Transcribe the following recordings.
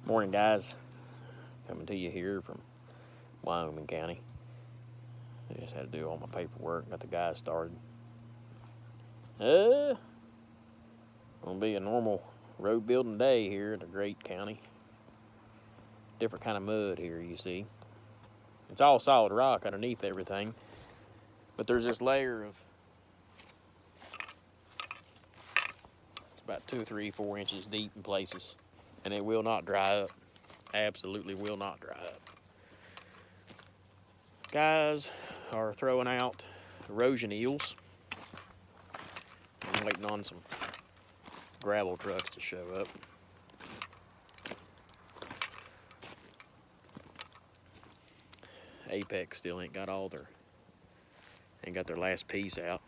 Morning, guys. Coming to you here from Wyoming County. I just had to do all my paperwork, got the guys started. Gonna be a normal road building day here in the great county. Different kind of mud here, you see. It's all solid rock underneath everything, but there's this layer of about 2, 3, 4 inches deep in places, and it will not dry up. Absolutely will not dry up. Guys are throwing out erosion eels. I'm waiting on some gravel trucks to show up. Apex still ain't got their last piece out.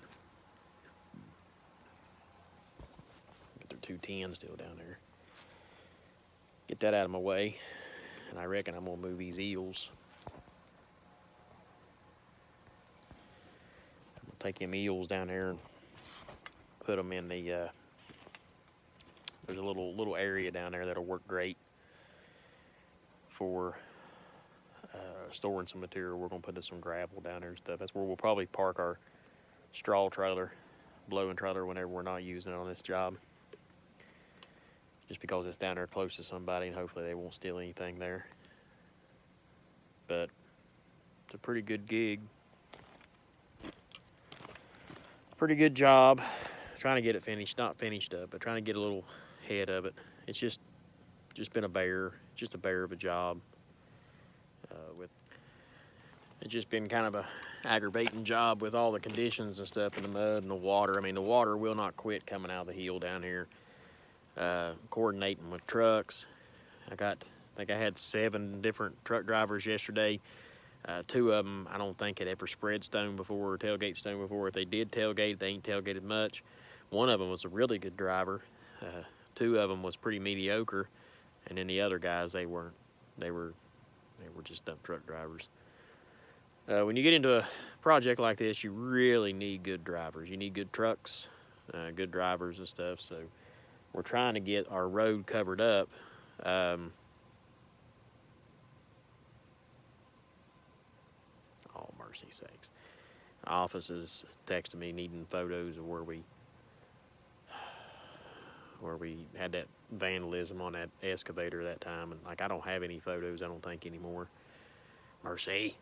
Got their 210 still down there. Get that out of my way, and I reckon I'm gonna move these eels. I'm gonna take them eels down there and put them in the, there's a little area down there that'll work great for storing some material. We're gonna put some gravel down there and stuff. That's where we'll probably park our straw trailer, blowing trailer, whenever we're not using it on this job. Just because it's down there close to somebody, and hopefully they won't steal anything there. But it's a pretty good gig. Pretty good job. Trying to get it finished, not finished up, but trying to get a little head of it. It's just been a bear of a job. It's just been kind of a aggravating job with all the conditions and stuff, and the mud and the water. I mean, the water will not quit coming out of the hill down here. Coordinating with trucks. I think I had 7 different truck drivers yesterday. 2 of them I don't think had ever spread stone before or tailgate stone before. If they did tailgate, they ain't tailgated much. One of them was a really good driver. 2 of them was pretty mediocre, and then the other guys, they weren't. They were just dump truck drivers. When you get into a project like this, you really need good drivers. You need good trucks, good drivers and stuff. So we're trying to get our road covered up. Oh, mercy sakes. The office is texting me needing photos of where we had that vandalism on that excavator that time. And like, I don't have any photos, I don't think, anymore. Mercy.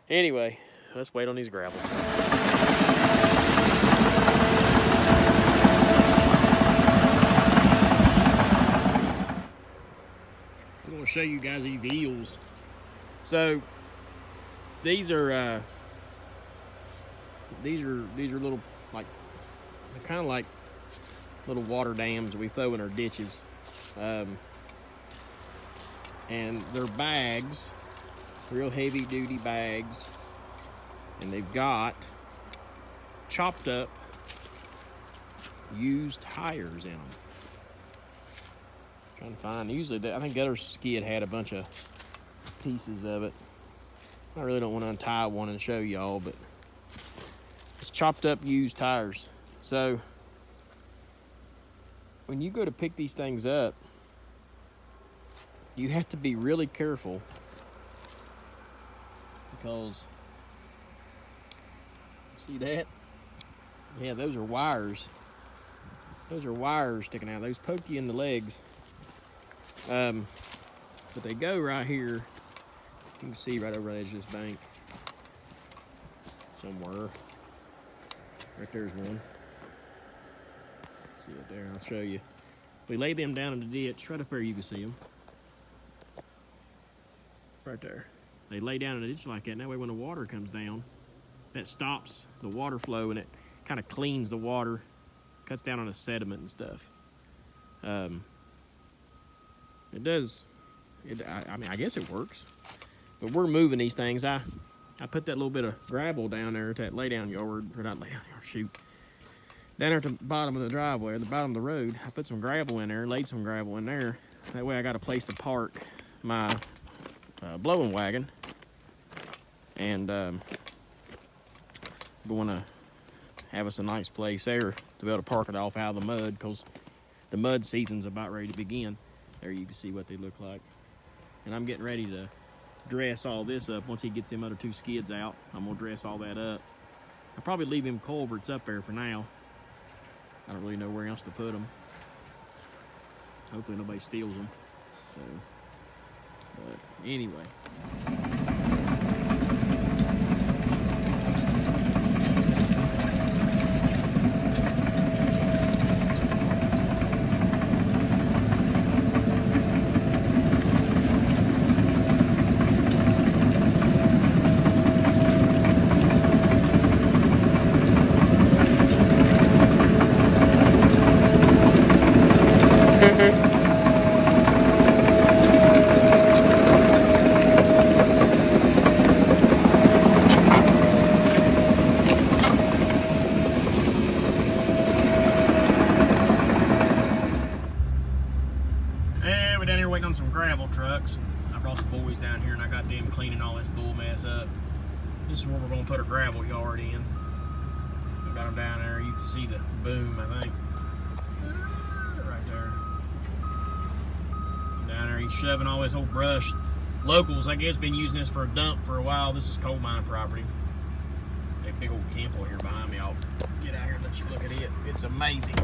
Anyway, let's wait on these gravel trucks. I'm going to show you guys these eels. So these are little, like, they're kind of like little water dams we throw in our ditches, and they're bags, real heavy duty bags, and they've got chopped up used tires in them. Trying to find, usually I think the other skid had a bunch of pieces of it. I really don't want to untie one and show y'all, but it's chopped up used tires. So when you go to pick these things up, you have to be really careful, because see that? Yeah, those are wires. Those are wires sticking out. Those poke you in the legs. But they go right here. You can see right over the edge of this bank somewhere. Right there's one. See it there? I'll show you. We lay them down in the ditch. Right up there, you can see them. Right there. They lay down in the ditch like that, and that way when the water comes down, that stops the water flow, and it kind of cleans the water, cuts down on the sediment and stuff. It does. I mean, I guess it works. But we're moving these things. I put that little bit of gravel down there at that laydown yard, or not laydown yard, shoot. Down there at the bottom of the driveway, or the bottom of the road, I put some gravel in there, laid some gravel in there. That way I got a place to park my blowing wagon. And going to have us a nice place there to be able to park it off out of the mud, because the mud season's about ready to begin. There you can see what they look like. And I'm getting ready to dress all this up. Once he gets them other 2 skids out, I'm gonna dress all that up. I'll probably leave him culverts up there for now. I don't really know where else to put them. Hopefully nobody steals them. So, but anyway. On some gravel trucks. I brought some boys down here and I got them cleaning all this bull mess up. This is where we're going to put a gravel yard in. I got them down there. You can see the boom, I think. Right there. Down there, he's shoving all this old brush. Locals, I guess, been using this for a dump for a while. This is coal mine property. A big old campo here behind me. I'll get out here and let you look at it. It's amazing.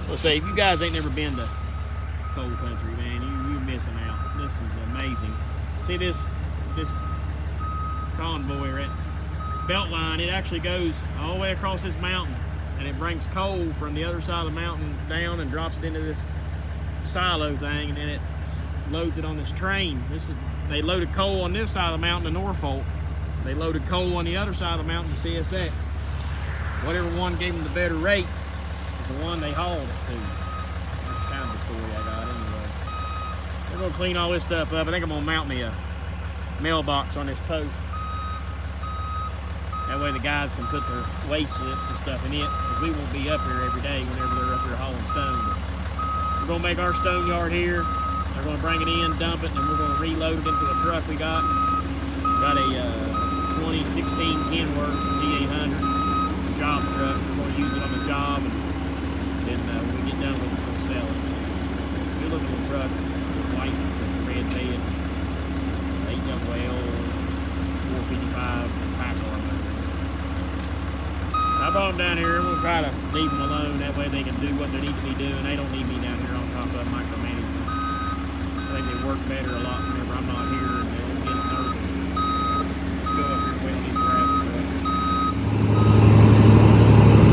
Let's say, if you guys ain't never been to coal country, man, you're missing out. This is amazing. See this convoy right, belt line, it actually goes all the way across this mountain, and it brings coal from the other side of the mountain down and drops it into this silo thing, and then it loads it on this train. They loaded coal on this side of the mountain to Norfolk. They loaded coal on the other side of the mountain to CSX. Whatever one gave them the better rate is the one they hauled it to. That's kind of the story I got anyway. We're gonna clean all this stuff up. I think I'm gonna mount me a mailbox on this post. That way the guys can put their waste slips and stuff in it, because we won't be up here every day whenever they're up here hauling stone. But we're gonna make our stone yard here. They're gonna bring it in, dump it, and then we're gonna reload it into a truck we got. Got a 2016 Kenworth T800. It's a job truck. We're gonna use it on the job, and then when we get done with it, we'll sell it. It's a good looking little truck, white with red bed, 8WL 455 pack arm. I brought them down here. We'll try to leave them alone. That way they can do what they need to be doing. They don't need me down here on top of micromanagement. I think they work better a lot whenever I'm not here and they don't get nervous. Let's go up here and wait and grab the truck.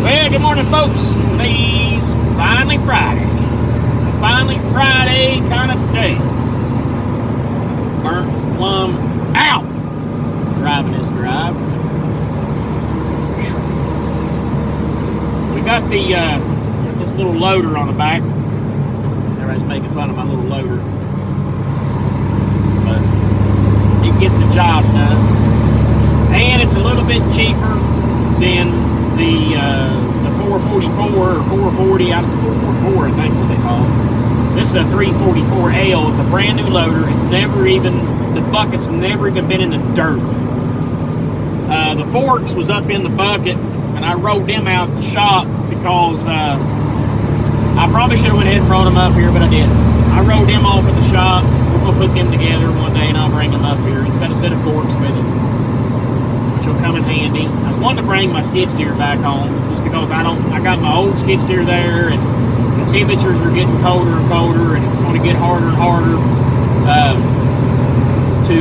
Well, good morning, folks. Today's finally Friday. It's a finally Friday kind of day. Burnt plum out. Driving this drive. We got this little loader on the back. Everybody's making fun of my little loader, but it gets the job done, and it's a little bit cheaper than the 444 or 440. I don't know, 444 I think what they call it. This is a 344L. It's a brand new loader. It's never even, the bucket's never even been in the dirt. The forks was up in the bucket, and I rode them out the shop because I probably should have went ahead and brought them up here, but I didn't. I rode them off at the shop. We're going to put them together one day, and I'll bring them up here. It's got a set of forks with it, which will come in handy. I was wanting to bring my skid steer back home just because I got my old skid steer there, and the temperatures are getting colder and colder, and it's going to get harder and harder to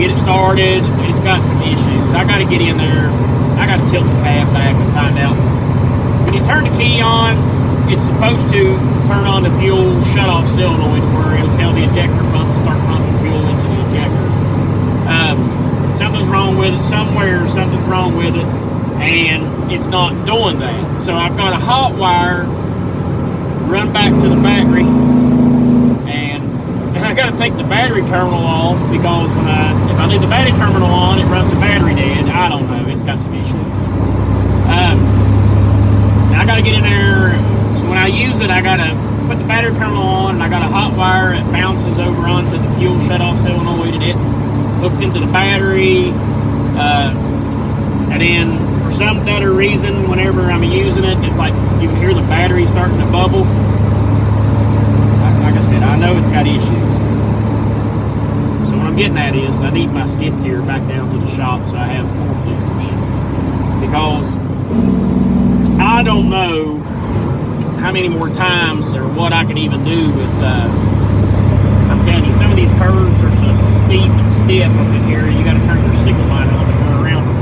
get it started. It's got some issues. I got to get in there. I got to tilt the cab back and find out. When you turn the key on, it's supposed to turn on the fuel shut-off solenoid where it'll tell the ejector pump to start pumping fuel into the ejectors. Something's wrong with it somewhere. Something's wrong with it, and it's not doing that. So I've got a hot wire run back to the battery, and I got to take the battery terminal off because if I leave the battery terminal on, it runs the battery dead. I don't know. It's got some issues. I got to get in there. So when I use it, I got to put the battery terminal on, and I got a hot wire that bounces over onto the fuel shut-off solenoid, and it hooks into the battery. And then for some other reason, whenever I'm using it, it's like you can hear the battery starting to bubble. got issues. So what I'm getting at is I need my skid steer back down to the shop so I have a forklift again. Because I don't know how many more times or what I can even do with, I'm telling you, some of these curves are so steep and stiff up in here, you got to turn your signal line on to go around them.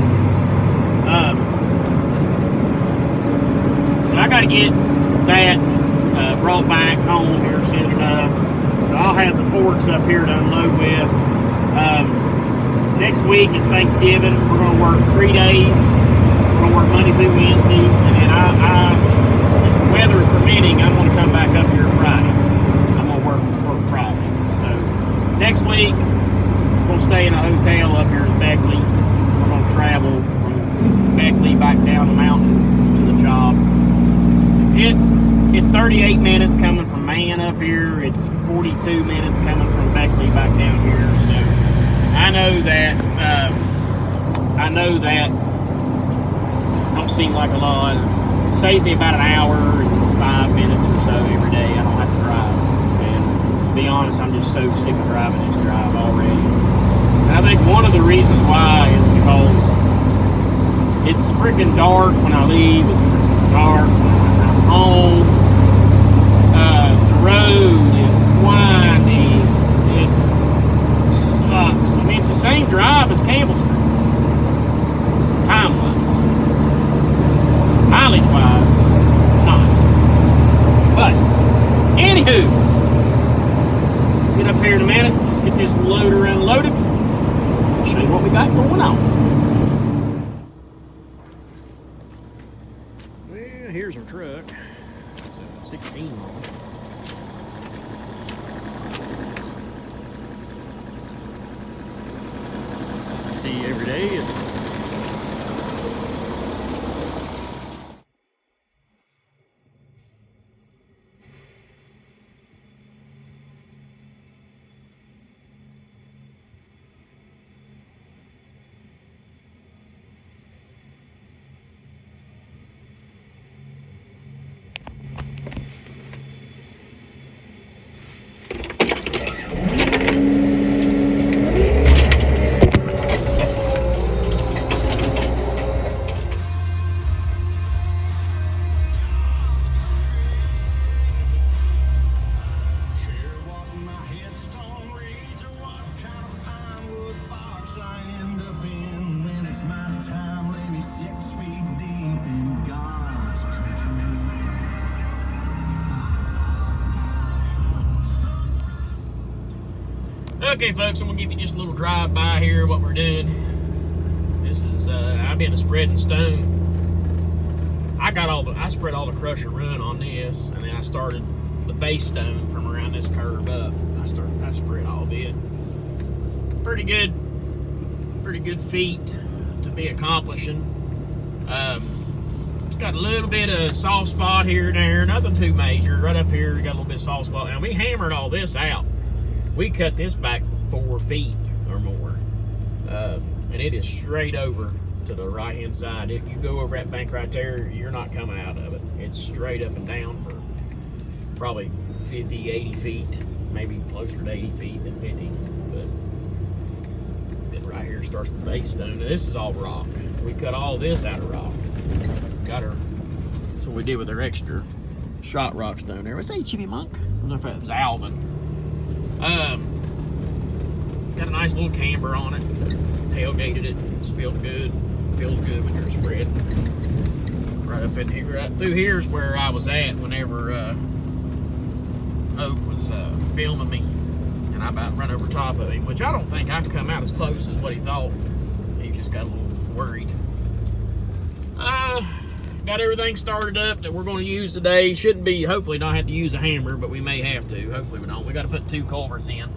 So I got to get that brought back home here soon enough. So I'll have the forks up here to unload with. Next week is Thanksgiving. We're going to work 3 days. We're going to work Monday through Wednesday, and then weather permitting, I'm going to come back up here Friday. I'm going to work for Friday. So next week, we'll stay in a hotel up here in Beckley. We're going to travel from Beckley back down the mountain to the job. It's 38 minutes coming from Man up here. It's 42 minutes coming from Beckley back down here. So I know that don't seem like a lot. It saves me about an hour and 5 minutes or so every day. I don't have to drive. And to be honest, I'm just so sick of driving this drive already. And I think one of the reasons why is because it's freaking dark when I leave. It's freaking dark when I'm home. The road is windy. It sucks. I mean, it's the same drive as Campbell Street. Time-wise. Mileage-wise, not. But, anywho, get up here in a minute. Let's get this loader unloaded. I'll show you what we got going on. Well, here's our truck. It's a 16 model. Something you see every day. Okay, folks, I'm gonna give you just a little drive-by here what we're doing. This is I've been spreading stone. I spread all the crusher run on this, and then I started the base stone from around this curve up. I spread all of it. Pretty good feat to be accomplishing. It's got a little bit of soft spot here and there, nothing too major. Right up here, we got a little bit of soft spot, and we hammered all this out. We cut this back 4 feet or more, and it is straight over to the right hand side. If you go over that bank right there, you're not coming out of it. It's straight up and down for probably 50, 80 feet, maybe closer to 80 feet than 50. But then right here starts the base stone. Now, this is all rock. We cut all this out of rock. Got her. That's what we did with our extra shot rock stone there. What's that, Chippy Monk? I don't know if that was Alvin. Got a nice little camber on it. Tailgated it. It's feels good. Feels good when you're spread. Right up in here. Right through here's where I was at whenever Oak was filming me, and I about run over top of him, which I don't think I've come out as close as what he thought. He just got a little worried. Got everything started up that we're going to use today. Shouldn't be, hopefully not have to use a hammer, but we may have to. Hopefully we don't. We got to put 2 culverts in.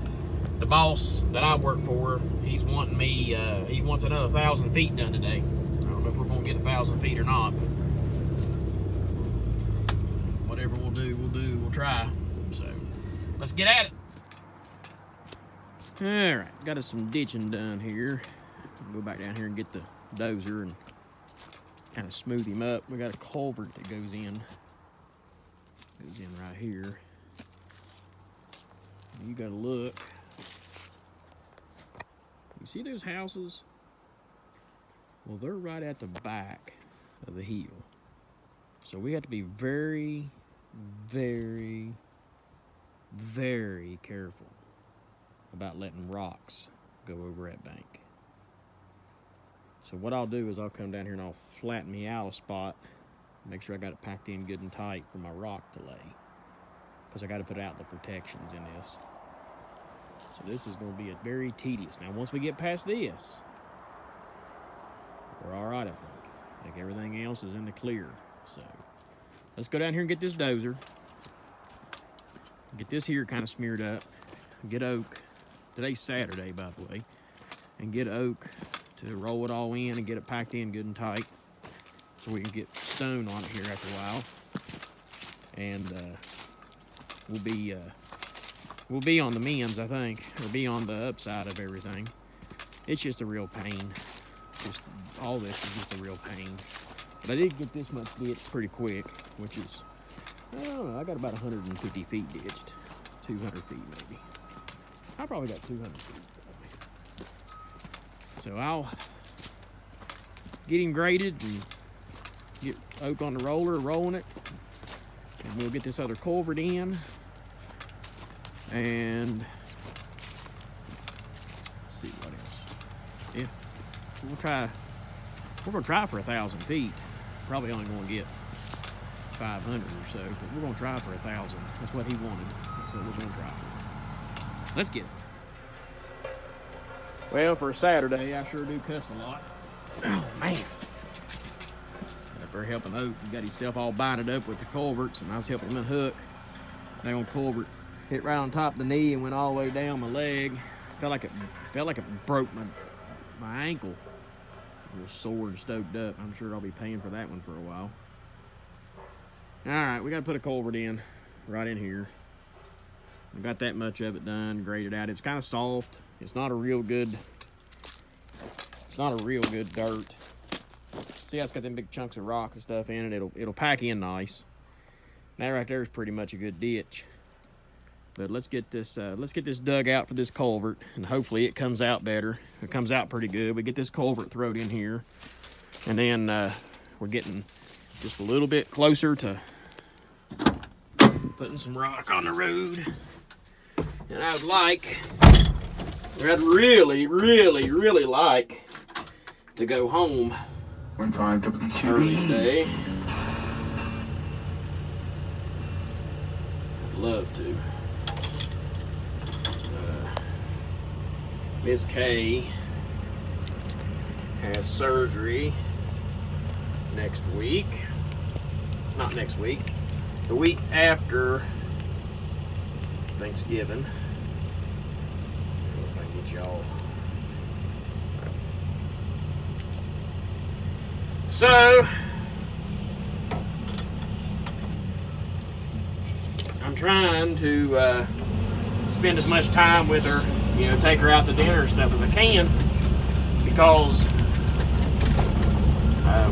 The boss that I work for, he's wanting me, he wants another 1,000 feet done today. I don't know if we're going to get 1,000 feet or not, but whatever we'll do, we'll try. So, let's get at it. All right, got us some ditching done here. Go back down here and get the dozer and kind of smooth him up. We got a culvert that goes in right here. You gotta look. You see those houses? Well, they're right at the back of the hill. So we have to be very, very, very careful about letting rocks go over that bank. So what I'll do is I'll come down here and I'll flatten me out a spot, make sure I got it packed in good and tight for my rock to lay, because I got to put out the protections in this. So this is going to be very tedious. Now once we get past this, we're all right, I think. I think everything else is in the clear. So let's go down here and get this dozer. Get this here kind of smeared up. Get Oak. Today's Saturday, by the way. And get Oak to roll it all in and get it packed in good and tight, so we can get stone on it here after a while. And we'll be on the mends, I think, or be on the upside of everything. It's just a real pain. Just all this is just a real pain. But I did get this much ditched pretty quick, which is, I don't know, I got about 150 feet ditched. 200 feet maybe. I probably got 200 feet. So I'll get him graded and get Oak on the roller, rolling it. And we'll get this other culvert in. And let's see what else. Yeah, we're gonna try for 1,000 feet. Probably only gonna get 500 or so, but we're gonna try for 1,000. That's what he wanted. That's what we're gonna try for. Let's get it. Well, for a Saturday, I sure do cuss a lot. Oh man! Up there helping Oak, he got himself all binded up with the culverts, and I was helping him unhook. That old culvert hit right on top of the knee and went all the way down my leg. Felt like it broke my ankle. It was sore and stoked up. I'm sure I'll be paying for that one for a while. All right, we got to put a culvert in right in here. We got that much of it done, graded out. It's kind of soft. It's not a real good dirt. See how it's got them big chunks of rock and stuff in it? It'll pack in nice. That right there is pretty much a good ditch. But let's get this dug out for this culvert, and hopefully it comes out better. It comes out pretty good. We get this culvert thrown in here, and then we're getting just a little bit closer to putting some rock on the road. And I'd really, really, really like to go home early today. I'd love to. Miss K has surgery next week. Not next week. The week after Thanksgiving. If I can get y'all. So I'm trying to spend as much time with her, you know, take her out to dinner and stuff as I can, because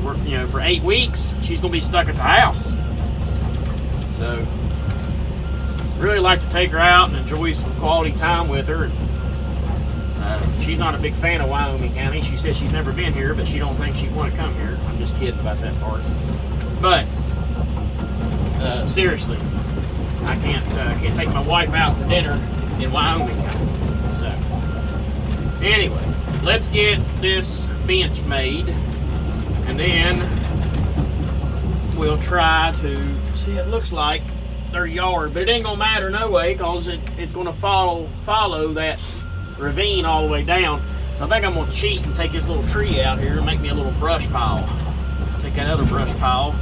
we're, you know, for 8 weeks she's gonna be stuck at the house. So really like to take her out and enjoy some quality time with her. She's not a big fan of Wyoming County. She says she's never been here, but she don't think she'd want to come here. I'm just kidding about that part. But seriously, I can't take my wife out for dinner in Wyoming County. So anyway, let's get this bench made, and then we'll try to see. It looks like their yard, but it ain't gonna matter no way, because it's gonna follow that ravine all the way down. So I think I'm gonna cheat and take this little tree out here and make me a little brush pile. Take that other brush pile.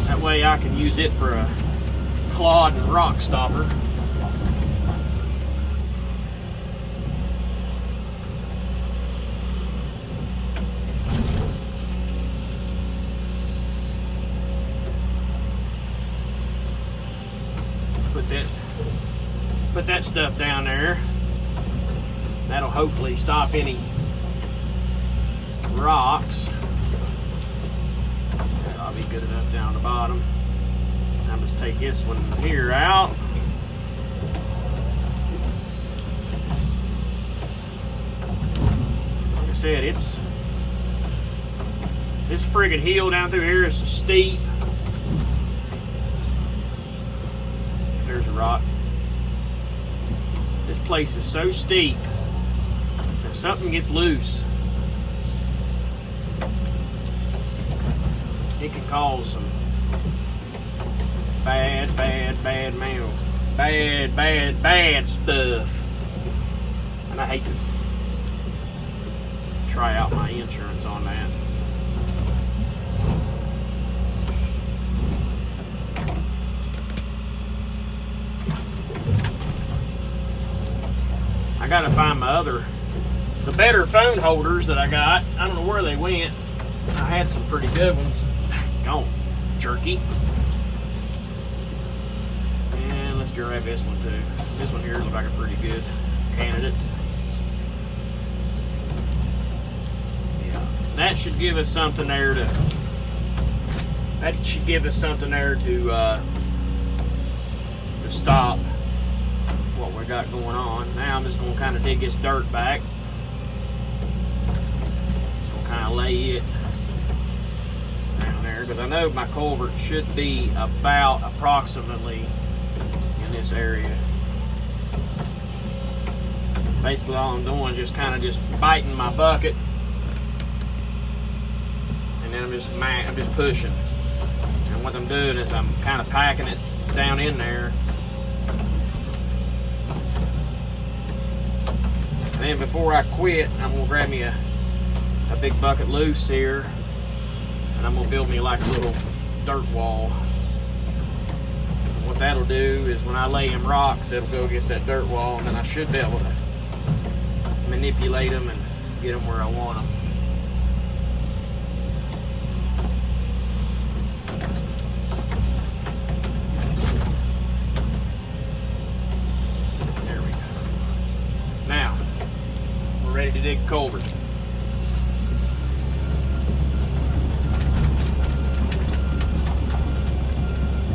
That way I can use it for a clod and rock stopper. Put that stuff down there. That'll hopefully stop any rocks. That'll be good enough down the bottom. Now let's take this one here out. said, this friggin' hill down through here is so steep. There's a rock. This place is so steep that if something gets loose, it can cause some bad stuff. And I hate to try out my insurance on that. I gotta find the better phone holders that I got. I don't know where they went. I had some pretty good ones. Gone, jerky. And let's grab this one too. This one here looks like a pretty good candidate. Yeah, that should give us something there to. That should give us something there to stop what we got going on. Now I'm just going to kind of dig this dirt back. Just going to kind of lay it down there because I know my culvert should be about approximately in this area. Basically all I'm doing is just kind of just biting my bucket, and then I'm just pushing. And what I'm doing is I'm kind of packing it down in there. And then before I quit, I'm gonna grab me a big bucket loose here, and I'm gonna build me like a little dirt wall. And what that'll do is when I lay them rocks, it'll go against that dirt wall, and then I should be able to manipulate them and get them where I want them. There we go. Now, we're ready to dig culvert.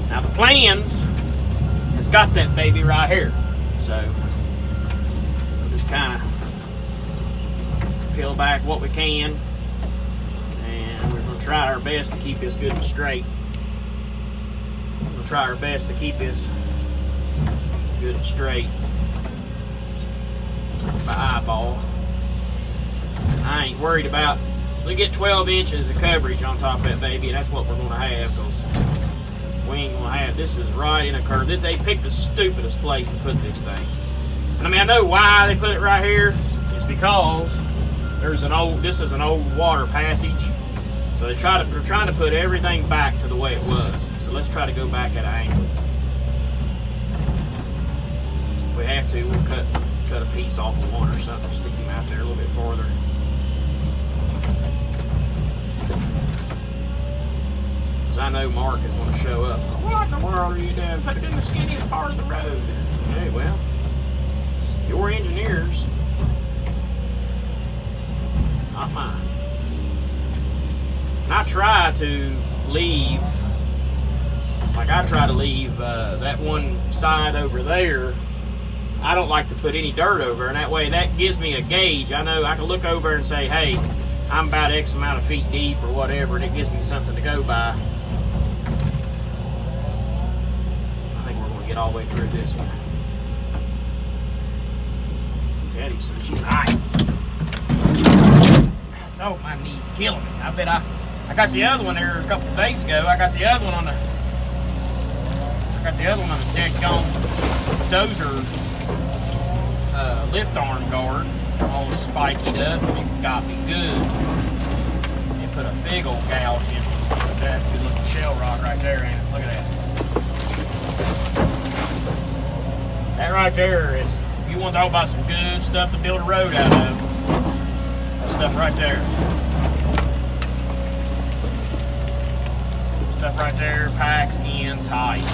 Now the plans has got that baby right here. So we'll just kind of peel back what we can, and we're going to try our best to keep this good and straight. We're going to try our best to keep this good and straight by eyeball. I ain't worried about, we get 12 inches of coverage on top of that baby, and that's what we're going to have, because we ain't going to have, this is right in a curve. They picked the stupidest place to put this thing. And I mean, I know why they put it right here. It's because this is an old water passage. So they're trying to put everything back to the way it was. So let's try to go back at an angle. If we have to, we'll cut a piece off of one or something, stick him out there a little bit farther. Because I know Mark is going to show up. What in the world are you doing? Put it in the skinniest part of the road. Hey, well, your engineers, not mine. And I try to leave, that one side over there. I don't like to put any dirt over, and that way that gives me a gauge. I know I can look over and say, hey, I'm about X amount of feet deep or whatever, and it gives me something to go by. I think we're going to get all the way through this one. Teddy said she's hot. Oh, my knee's killing me. I bet I got the other one there a couple of days ago. I got the other one on the dead gone dozer lift arm guard, all spikied up, and it got me good. It put a big old gouge in it. That's a good looking shell rock right there, ain't it? Look at that. That right there is, if you want to talk about some good stuff to build a road out of, that stuff right there. Stuff right there packs in tight.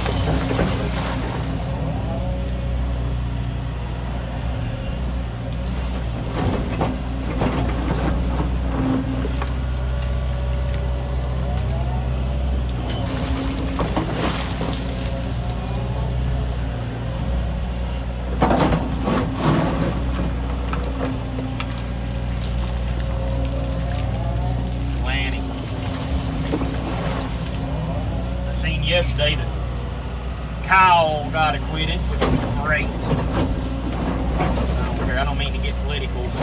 Kyle got acquitted, which was great. I don't mean to get political, but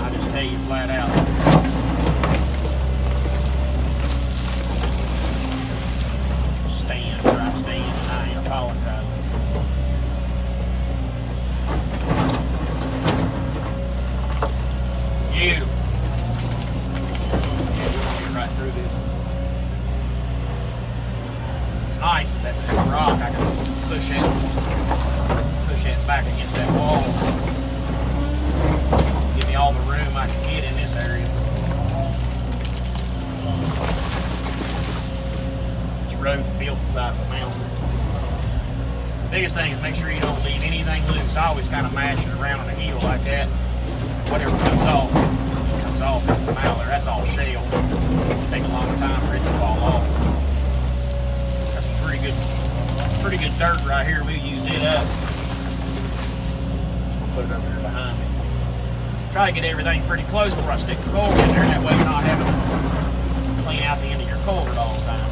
I'll just tell you flat out. Stand where I stand, and I ain't apologizing. You. Get right through this one. It's nice that that rock, I can push it back against that wall. Give me all the room I can get in this area. This road's built beside the mountain. The biggest thing is make sure you don't leave anything loose. I always kind of mash it around on the heel like that. Whatever comes off at the mouth there. That's all shale. It'll take a long time for it to fall off. Got some pretty good dirt right here. We'll use it up. Just gonna put it up there behind me. Try to get everything pretty close before I stick the culvert in there. That way you're not having to clean out the end of your culvert all the time.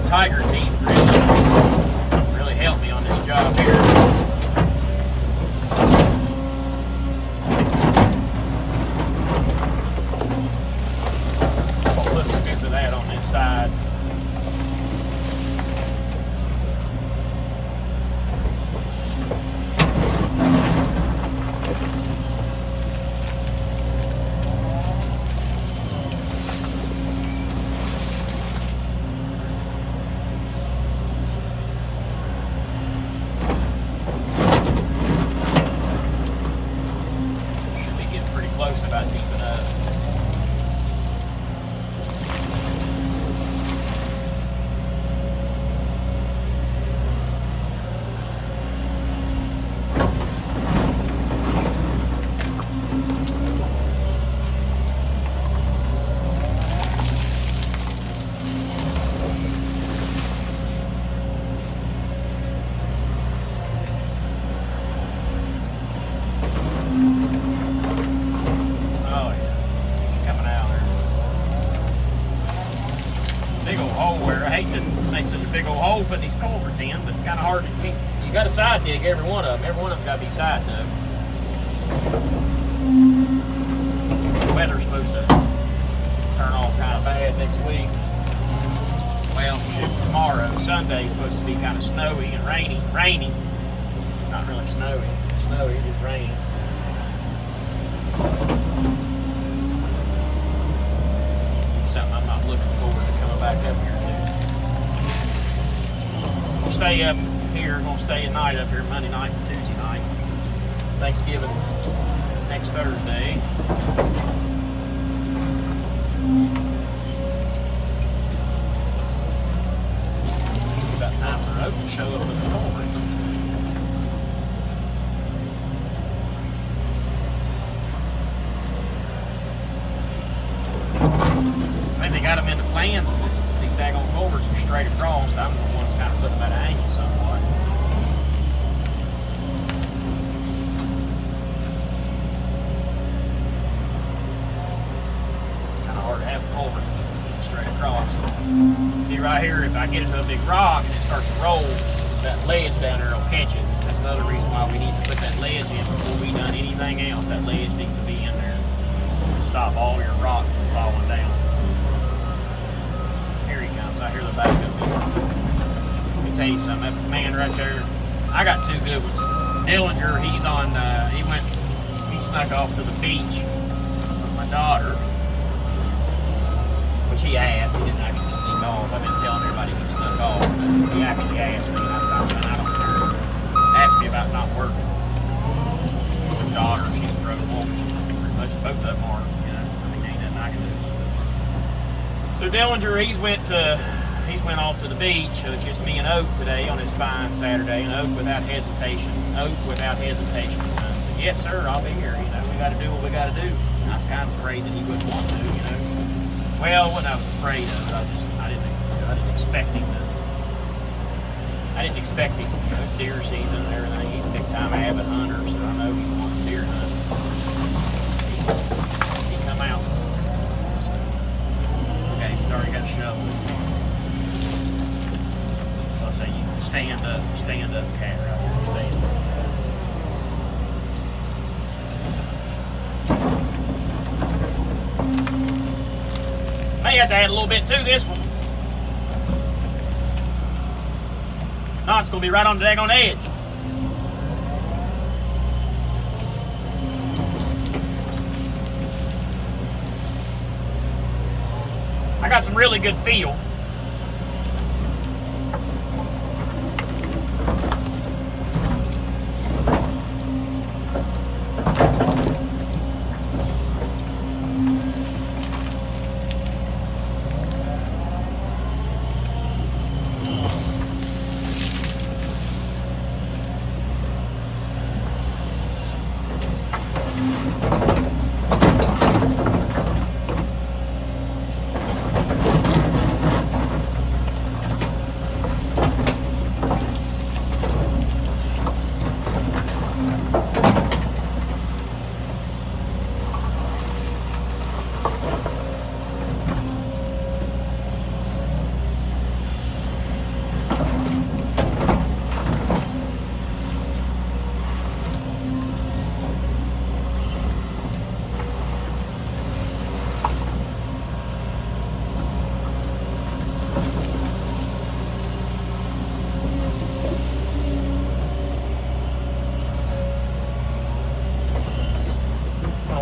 Tiger teeth really helped me on this job here. I'll put a scoop of that on this side. About deep enough. Such a big old hole putting these culverts in, but it's kind of hard to keep. You got to side dig every one of them. Every one of them got to be side dug. The weather's supposed to turn off kind of bad next week. Well, shoot, tomorrow, Sunday, is supposed to be kind of snowy and rainy. Rainy, not really snowy. Snowy, just rainy. It's something I'm not looking forward to coming back up here to. Stay up here, gonna stay a night up here, Monday night and Tuesday night. Thanksgiving's next Thursday. About time for Oak to show up with the culvert. I think they got them in the plans. These daggone culverts are straight across. I'm the ones kind of putting them at an angle somewhat. Kind of hard to have a culvert straight across. See right here, if I get into a big rock and it starts to roll, that ledge down there will catch it. That's another reason why we need to put that ledge in before we done anything else. That ledge needs to be in there to stop all your rock from falling down. I hear the back of me. Let me tell you something, that man right there, I got two good ones. Dillinger, he's on, he snuck off to the beach with my daughter, which he asked. He didn't actually sneak off. I've been telling everybody he snuck off, but he actually asked me Dillinger, he's went off to the beach, so it's just me and Oak today on this fine Saturday, and Oak without hesitation, son said, yes sir, I'll be here, you know, we got to do what we got to do. And I was kind of afraid that he wouldn't want to, you know. Well, what I was afraid of, I didn't expect him to. I didn't expect him, you know, it's deer season and everything. He's a big time avid hunter, so I know he's wanting deer hunt. He come out. So, okay, he's already got a shovel. I'll say you stand up cat right here, stand up. May have to add a little bit to this one. No, it's going to be right on the daggone edge. I got some really good feel.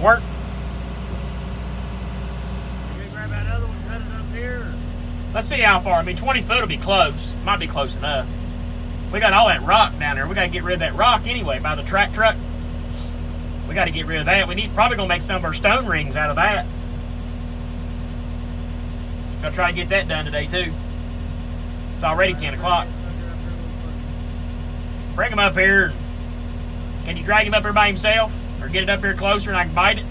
Work. You can grab that other one, cut it up here. Let's see how far. I mean, 20 foot will be close. Might be close enough. We got all that rock down there. We got to get rid of that rock anyway by the track truck. We got to get rid of that. We need probably gonna make some of our stone rings out of that. Gonna try to get that done today too. It's already 10 o'clock. Bring him up here. Can you drag him up here by himself? Or get it up here closer and I can bite it?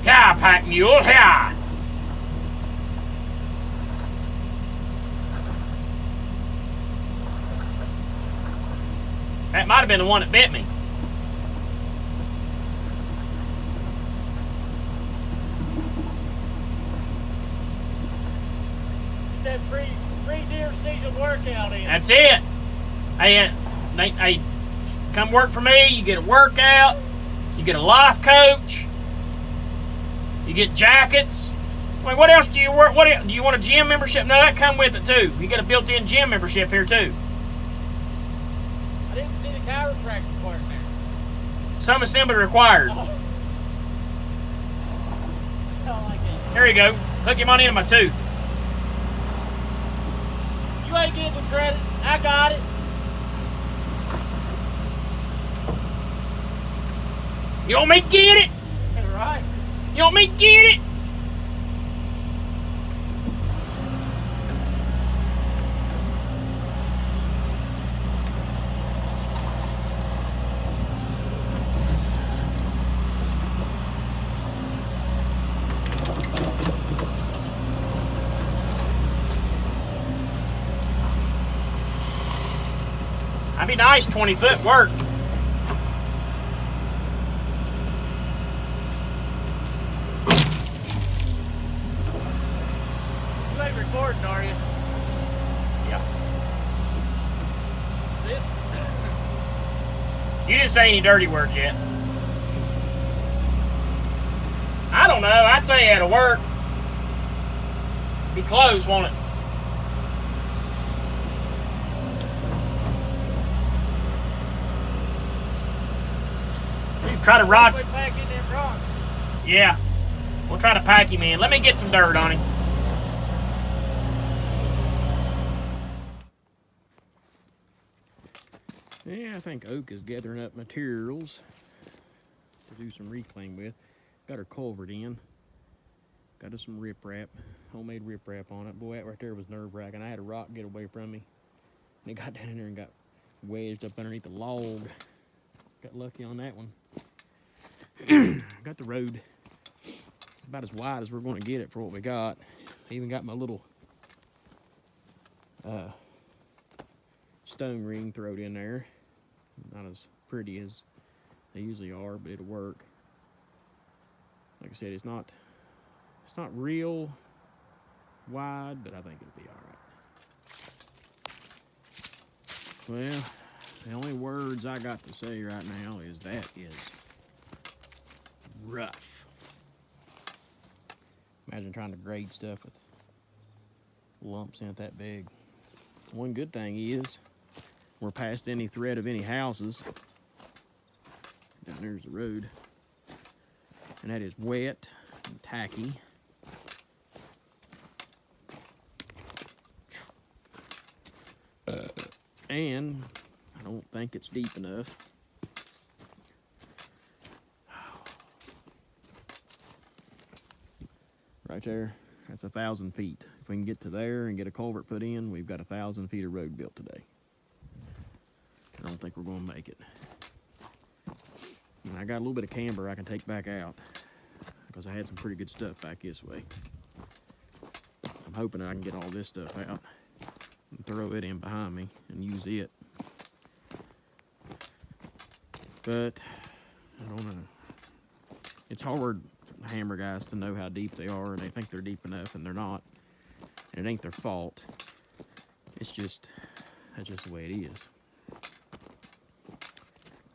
Yeah, pack mule, yeah. That might have been the one that bit me. That pre-deer season workout in. That's it. Hey, come work for me. You get a workout. You get a life coach. You get jackets. Wait, what else do you work? Do you want a gym membership? No, that come with it too. You get a built-in gym membership here too. I didn't see the chiropractic part there. Some assembly required. Oh. I don't like that. There you go. Hook him on into my tooth. You ain't getting the credit. I got it. You want me to get it? Right. You want me to get it? That'd be nice, 20-foot work. You ain't recording, are you? Yeah. That's it? You didn't say any dirty words yet. I don't know. I'd say that'll work. Be close, won't it? Try to rock. We pack in them rocks. Yeah. We'll try to pack him in. Let me get some dirt on him. Yeah, I think Oak is gathering up materials to do some reclaim with. Got her culvert in. Got us some riprap, homemade riprap on it. Boy, that right there was nerve-wracking. I had a rock get away from me. And it got down in there and got wedged up underneath the log. Got lucky on that one. Got the road about as wide as we're going to get it for what we got. I even got my little stone ring thrown in there. Not as pretty as they usually are, but it'll work. Like I said, it's not real wide, but I think it'll be all right. Well, the only words I got to say right now is that is rough. Imagine trying to grade stuff with lumps in it that big. One good thing is we're past any threat of any houses. Down there's the road. And that is wet and tacky. And I don't think it's deep enough. Right there, that's 1,000 feet. If we can get to there and get a culvert put in, we've got 1,000 feet of road built today. I don't think we're going to make it. And I got a little bit of camber I can take back out because I had some pretty good stuff back this way. I'm hoping I can get all this stuff out and throw it in behind me and use it. But I don't know. It's hard for hammer guys to know how deep they are, and they think they're deep enough, and they're not. And it ain't their fault. It's just, that's just the way it is.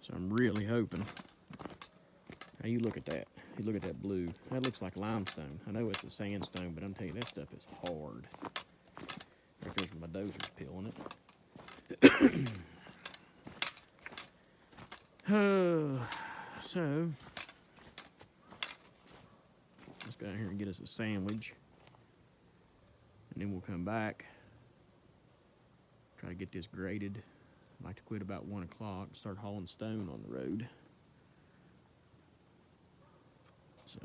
So I'm really hoping. Now you look at that. You look at that blue. That looks like limestone. I know it's a sandstone, but I'm telling you, that stuff is hard. Right there's where my dozer's peeling it. So let's go down here and get us a sandwich, and then we'll come back, try to get this graded. I'd like to quit about 1 o'clock, start hauling stone on the road. So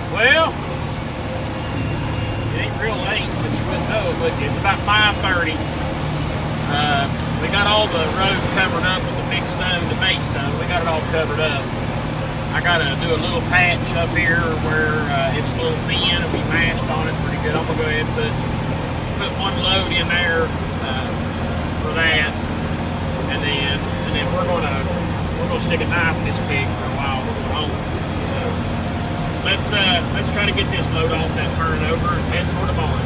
Well, it ain't real late, but you wouldn't know it, would you? It's about 5:30. We got all the road covered up with the big stone, the base stone. We got it all covered up. I got to do a little patch up here where it was a little thin, and we mashed on it pretty good. I'm gonna go ahead and put one load in there for that, and then we're gonna stick a knife in this pig for a while. We're going home. So let's try to get this load off that turnover and head toward the barn.